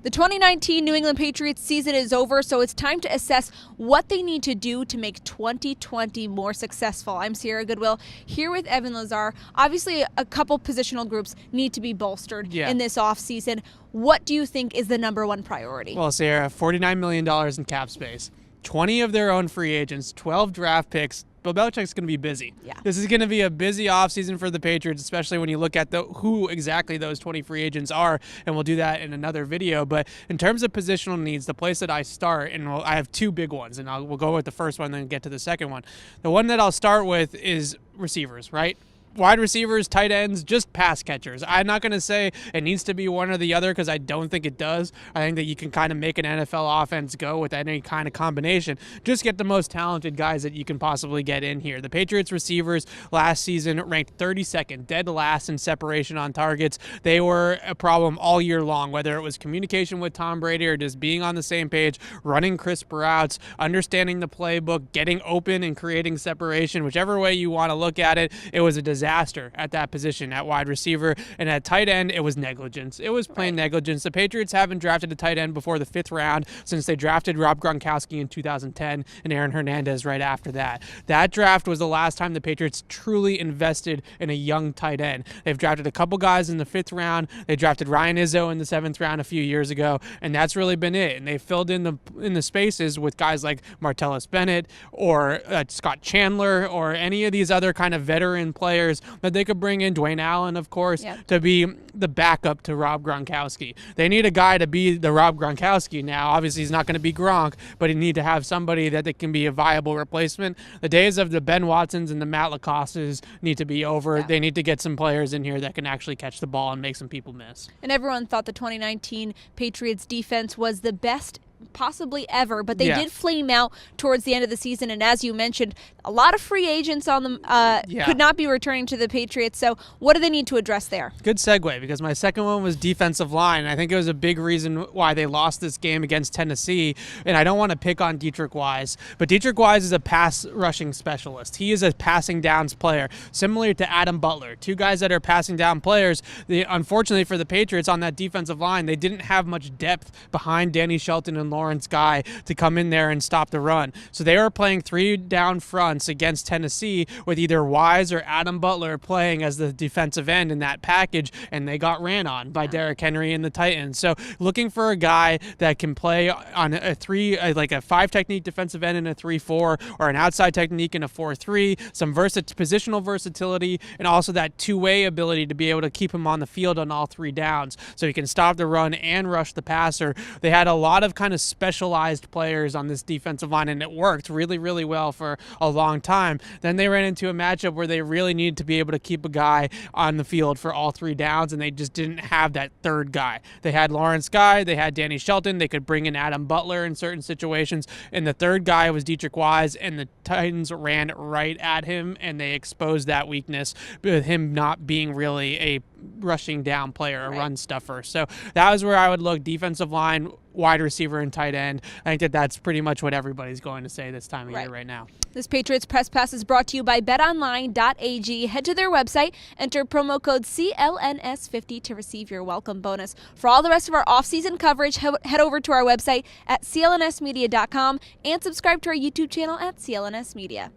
The 2019 New England Patriots season is over, so it's time to assess what they need to do to make 2020 more successful. I'm Sierra Goodwill here with Evan Lazar. Obviously, a couple positional groups need to be bolstered in this offseason. What do you think is the number one priority? Well, Sierra, $49 million in cap space, 20 of their own free agents, 12 draft picks. Bill Belichick's going to be busy. Yeah. This is going to be a busy offseason for the Patriots, especially when you look at who exactly those 20 free agents are, and we'll do that in another video. But in terms of positional needs, the place that I start, and I have two big ones, and we'll go with the first one and then get to the second one. The one that I'll start with is receivers, right? Wide receivers, tight ends, just pass catchers. I'm not going to say it needs to be one or the other because I don't think it does. I think that you can kind of make an NFL offense go with any kind of combination. Just get the most talented guys that you can possibly get in here. The Patriots receivers last season ranked 32nd, dead last in separation on targets. They were a problem all year long, whether it was communication with Tom Brady or just being on the same page, running crisp routes, understanding the playbook, getting open and creating separation. Whichever way you want to look at it, it was a disaster at that position at wide receiver, and at tight end it was negligence. It was plain negligence. The Patriots haven't drafted a tight end before the 5th round since they drafted Rob Gronkowski in 2010 and Aaron Hernandez right after that. That draft was the last time the Patriots truly invested in a young tight end. They've drafted a couple guys in the 5th round. They drafted Ryan Izzo in the 7th round a few years ago, and that's really been it. And they filled in the spaces with guys like Martellus Bennett or Scott Chandler or any of these other kind of veteran players that they could bring in, Dwayne Allen, of course, to be the backup to Rob Gronkowski. They need a guy to be the Rob Gronkowski now. Obviously, he's not going to be Gronk, but he need to have somebody that they can be a viable replacement. The days of the Ben Watsons and the Matt LaCostas need to be over. They need to get some players in here that can actually catch the ball and make some people miss. And everyone thought the 2019 Patriots defense was the best possibly ever, but they did flame out towards the end of the season, and as you mentioned, a lot of free agents on them could not be returning to the Patriots. So what do they need to address there? Good segue, because my second one was defensive line. I think it was a big reason why they lost this game against Tennessee, and I don't want to pick on Deatrich Wise, but Deatrich Wise is a pass rushing specialist. He is a passing downs player, similar to Adam Butler, two guys that are passing down players. Unfortunately for the Patriots on that defensive line, they didn't have much depth behind Danny Shelton and Lawrence Guy to come in there and stop the run. So they were playing 3 down fronts against Tennessee with either Wise or Adam Butler playing as the defensive end in that package, and they got ran on by Derrick Henry and the Titans. So looking for a guy that can play on like a 5 technique defensive end in a 3-4 or an outside technique in a 4-3, some positional versatility, and also that two-way ability to be able to keep him on the field on all 3 downs so he can stop the run and rush the passer. They had a lot of kind of specialized players on this defensive line, and it worked really, really well for a long time. Then they ran into a matchup where they really needed to be able to keep a guy on the field for all 3 downs, and they just didn't have that third guy. They had Lawrence Guy, they had Danny Shelton, they could bring in Adam Butler in certain situations, and the third guy was Deatrich Wise, and the Titans ran right at him, and they exposed that weakness with him not being really a rushing down player, a run stuffer. So that was where I would look: defensive line, wide receiver, and tight end. I think that that's pretty much what everybody's going to say this time of year right now. This Patriots Press Pass is brought to you by betonline.ag. Head to their website, enter promo code CLNS50 to receive your welcome bonus. For all the rest of our off-season coverage, head over to our website at clnsmedia.com and subscribe to our YouTube channel at CLNS Media.